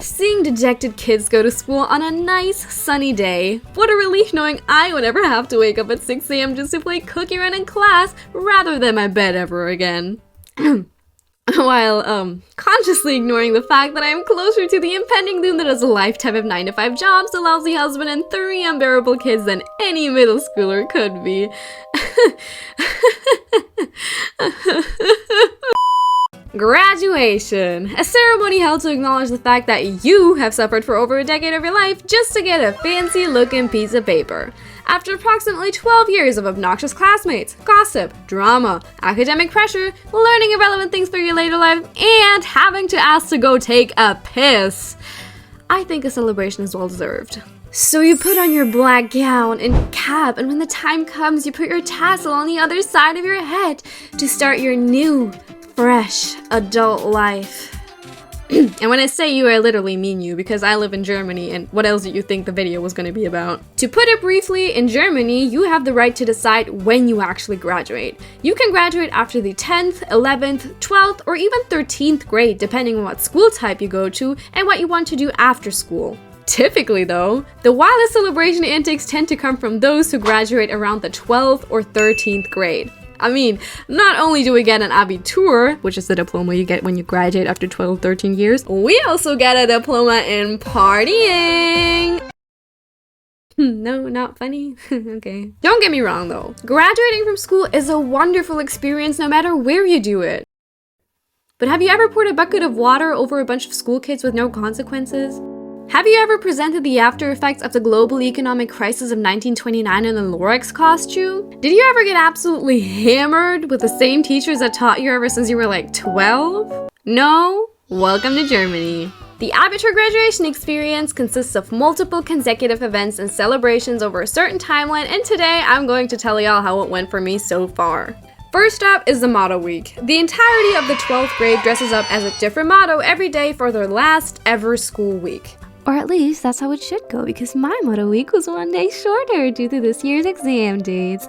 Seeing dejected kids go to school on a nice, sunny day. What a relief knowing I would never have to wake up at 6 a.m. just to play Cookie Run in class rather than my bed ever again. While, consciously ignoring the fact that I am closer to the impending doom that is a lifetime of 9-to-5 jobs, a lousy husband, and 3 unbearable kids than any middle schooler could be. Graduation. A ceremony held to acknowledge the fact that you have suffered for over a decade of your life just to get a fancy looking piece of paper. After approximately 12 years of obnoxious classmates, gossip, drama, academic pressure, learning irrelevant things for your later life, and having to ask to go take a piss, I think a celebration is well deserved. So you put on your black gown and cap, and when the time comes, you put your tassel on the other side of your head to start your new, fresh adult life. And when I say you, I literally mean you, because I live in Germany, and what else do you think the video was going to be about? To put it briefly, in Germany, you have the right to decide when you actually graduate. You can graduate after the 10th, 11th, 12th, or even 13th grade, depending on what school type you go to and what you want to do after school. Typically though, the wildest celebration antics tend to come from those who graduate around the 12th or 13th grade. I mean, not only do we get an Abitur, which is the diploma you get when you graduate after 12, 13 years, we also get a diploma in partying. No, not funny? Okay. Don't get me wrong though. Graduating from school is a wonderful experience no matter where you do it. But have you ever poured a bucket of water over a bunch of school kids with no consequences? Have you ever presented the after effects of the global economic crisis of 1929 in a Lorex costume? Did you ever get absolutely hammered with the same teachers that taught you ever since you were like 12? No? Welcome to Germany. The Abitur graduation experience consists of multiple consecutive events and celebrations over a certain timeline, and today I'm going to tell y'all how it went for me so far. First up is the motto week. The entirety of the 12th grade dresses up as a different motto every day for their last ever school week. Or at least that's how it should go, because my motto week was one day shorter due to this year's exam dates.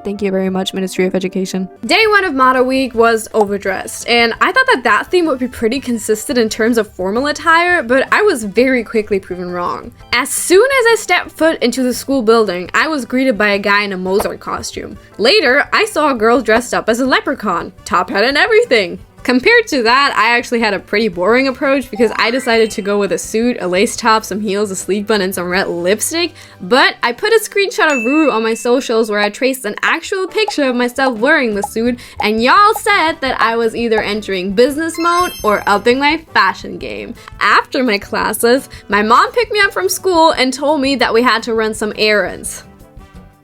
Thank you very much, Ministry of Education. Day 1 of motto week was overdressed, and I thought that theme would be pretty consistent in terms of formal attire, but I was very quickly proven wrong. As soon as I stepped foot into the school building, I was greeted by a guy in a Mozart costume. Later, I saw a girl dressed up as a leprechaun, top hat and everything. Compared to that, I actually had a pretty boring approach because I decided to go with a suit, a lace top, some heels, a sleeve bun, and some red lipstick. But I put a screenshot of Ruru on my socials where I traced an actual picture of myself wearing the suit, and y'all said that I was either entering business mode or upping my fashion game. After my classes, my mom picked me up from school and told me that we had to run some errands.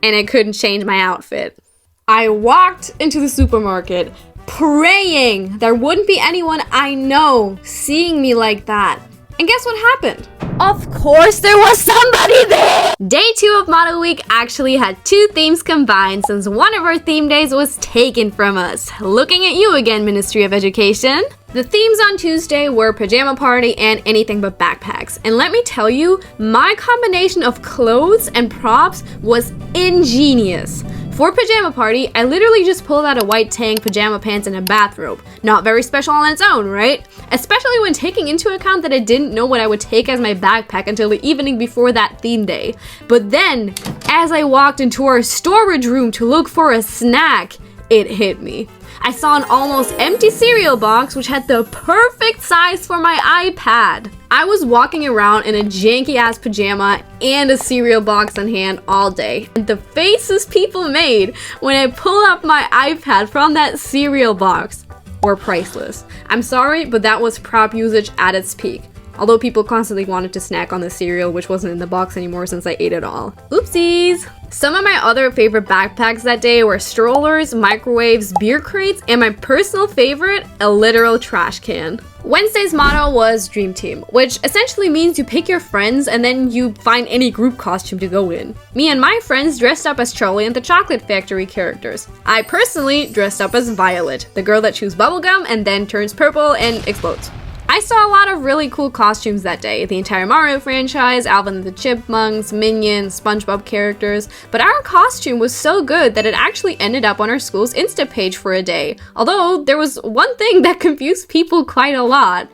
And I couldn't change my outfit. I walked into the supermarket, praying there wouldn't be anyone I know seeing me like that. And guess what happened? Of course there was somebody there! Day 2 of Motto Week actually had 2 themes combined since one of our theme days was taken from us. Looking at you again, Ministry of Education. The themes on Tuesday were pajama party and anything but backpacks. And let me tell you, my combination of clothes and props was ingenious. For pajama party, I literally just pulled out a white tank, pajama pants, and a bathrobe. Not very special on its own, right? Especially when taking into account that I didn't know what I would take as my backpack until the evening before that theme day. But then, as I walked into our storage room to look for a snack, it hit me. I saw an almost empty cereal box which had the perfect size for my iPad. I was walking around in a janky ass pajama and a cereal box in hand all day, and the faces people made when I pulled up my iPad from that cereal box were priceless. I'm sorry, but that was prop usage at its peak. Although people constantly wanted to snack on the cereal, which wasn't in the box anymore since I ate it all. Oopsies! Some of my other favorite backpacks that day were strollers, microwaves, beer crates, and my personal favorite, a literal trash can. Wednesday's motto was Dream Team, which essentially means you pick your friends and then you find any group costume to go in. Me and my friends dressed up as Charlie and the Chocolate Factory characters. I personally dressed up as Violet, the girl that chews bubblegum and then turns purple and explodes. I saw a lot of really cool costumes that day, the entire Mario franchise, Alvin and the Chipmunks, Minions, SpongeBob characters, but our costume was so good that it actually ended up on our school's Insta page for a day. Although, there was one thing that confused people quite a lot.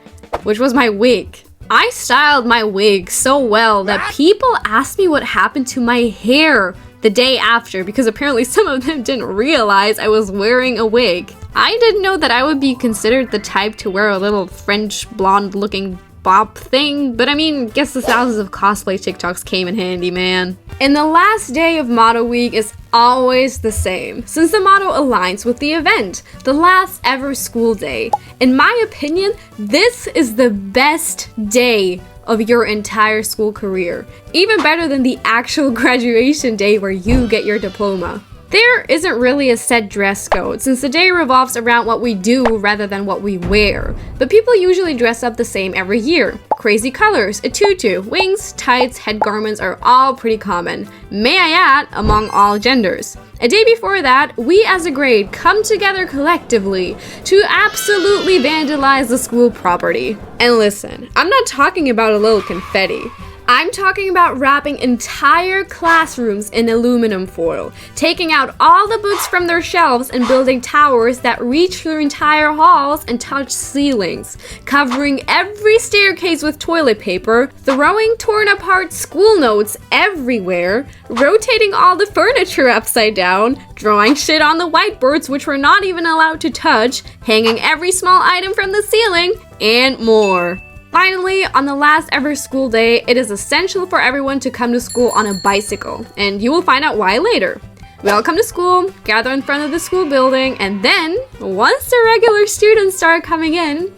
which was my wig. I styled my wig so well that people asked me what happened to my hair the day after, because apparently some of them didn't realize I was wearing a wig. I didn't know that I would be considered the type to wear a little French blonde looking bob thing, but I mean, guess the thousands of cosplay TikToks came in handy, man. And the last day of Motto Week is always the same, since the motto aligns with the event, the last ever school day. In my opinion, this is the best day of your entire school career, even better than the actual graduation day where you get your diploma. There isn't really a set dress code, since the day revolves around what we do rather than what we wear, but people usually dress up the same every year. Crazy colors, a tutu, wings, tights, head garments are all pretty common, may I add, among all genders. A day before that, we as a grade come together collectively to absolutely vandalize the school property. And listen, I'm not talking about a little confetti. I'm talking about wrapping entire classrooms in aluminum foil, taking out all the books from their shelves and building towers that reach through entire halls and touch ceilings, covering every staircase with toilet paper, throwing torn apart school notes everywhere, rotating all the furniture upside down, drawing shit on the whiteboards which we're not even allowed to touch, hanging every small item from the ceiling, and more. Finally, on the last ever school day, it is essential for everyone to come to school on a bicycle, and you will find out why later. We all come to school, gather in front of the school building, and then, once the regular students start coming in,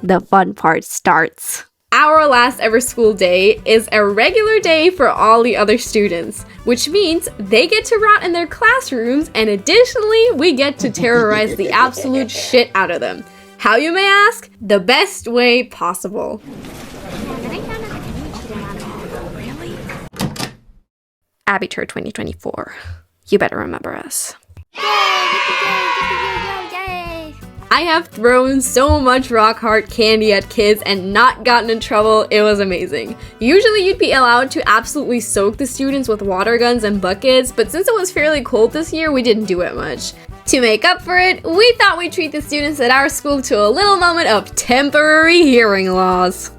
the fun part starts. Our last ever school day is a regular day for all the other students, which means they get to rot in their classrooms, and additionally, we get to terrorize the absolute shit out of them. How, you may ask? The best way possible. Abitur 2024. You better remember us. I have thrown so much rock hard candy at kids and not gotten in trouble. It was amazing. Usually you'd be allowed to absolutely soak the students with water guns and buckets, but since it was fairly cold this year, we didn't do it much. To make up for it, we thought we'd treat the students at our school to a little moment of temporary hearing loss.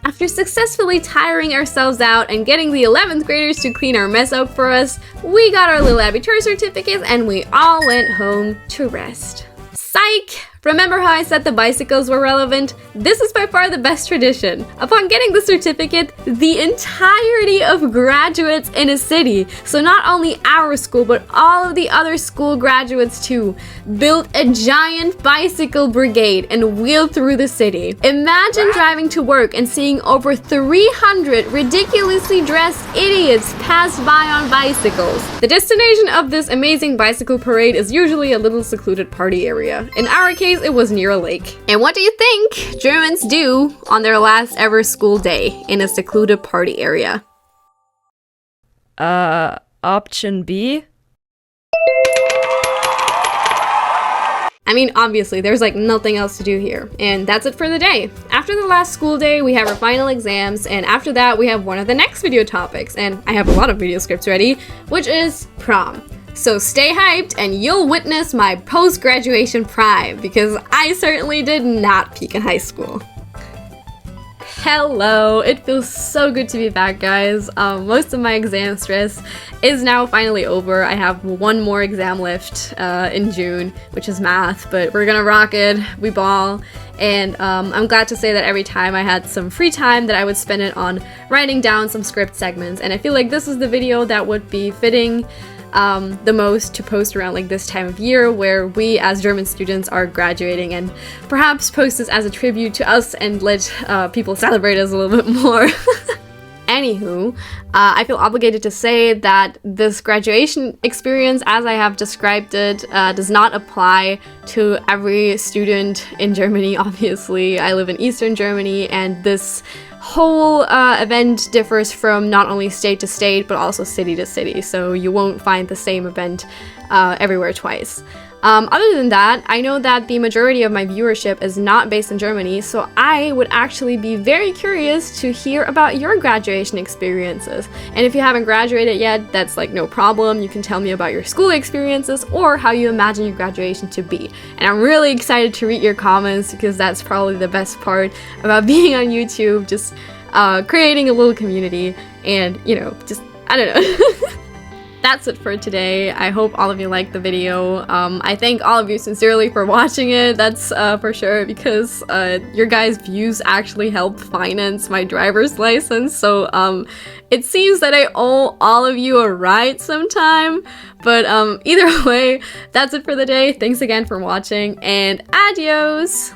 After successfully tiring ourselves out and getting the 11th graders to clean our mess up for us, we got our little Abitur certificates and we all went home to rest. Psych! Remember how I said the bicycles were relevant? This is by far the best tradition. Upon getting the certificate, the entirety of graduates in a city, so not only our school but all of the other school graduates too, built a giant bicycle brigade and wheeled through the city. Imagine driving to work and seeing over 300 ridiculously dressed idiots pass by on bicycles. The destination of this amazing bicycle parade is usually a little secluded party area. In our case, it was near a lake. And what do you think Germans do on their last ever school day in a secluded party area? Option B? I mean, obviously, there's like nothing else to do here. And that's it for the day. After the last school day, we have our final exams, and after that, we have one of the next video topics, and I have a lot of video scripts ready, which is prom. So stay hyped and you'll witness my post-graduation prime, because I certainly did not peak in high school. Hello, it feels so good to be back, guys. Most of my exam stress is now finally over. I have one more exam left in June, which is math, but we're gonna rock it, we ball. And I'm glad to say that every time I had some free time that I would spend it on writing down some script segments, and I feel like this is the video that would be fitting the most to post around like this time of year where we as German students are graduating, and perhaps post this as a tribute to us and let people celebrate us a little bit more. Anywho, I feel obligated to say that this graduation experience, as I have described it, does not apply to every student in Germany, obviously. I live in Eastern Germany, and this whole event differs from not only state to state, but also city to city, so you won't find the same event everywhere twice. Other than that, I know that the majority of my viewership is not based in Germany, so I would actually be very curious to hear about your graduation experiences. And if you haven't graduated yet, that's like no problem. You can tell me about your school experiences or how you imagine your graduation to be. And I'm really excited to read your comments because that's probably the best part about being on YouTube, just creating a little community and, you know, just, I don't know. That's it for today. I hope all of you liked the video. I thank all of you sincerely for watching it, that's for sure, because your guys' views actually help finance my driver's license, so it seems that I owe all of you a ride sometime, but either way, that's it for the day. Thanks again for watching, and adios!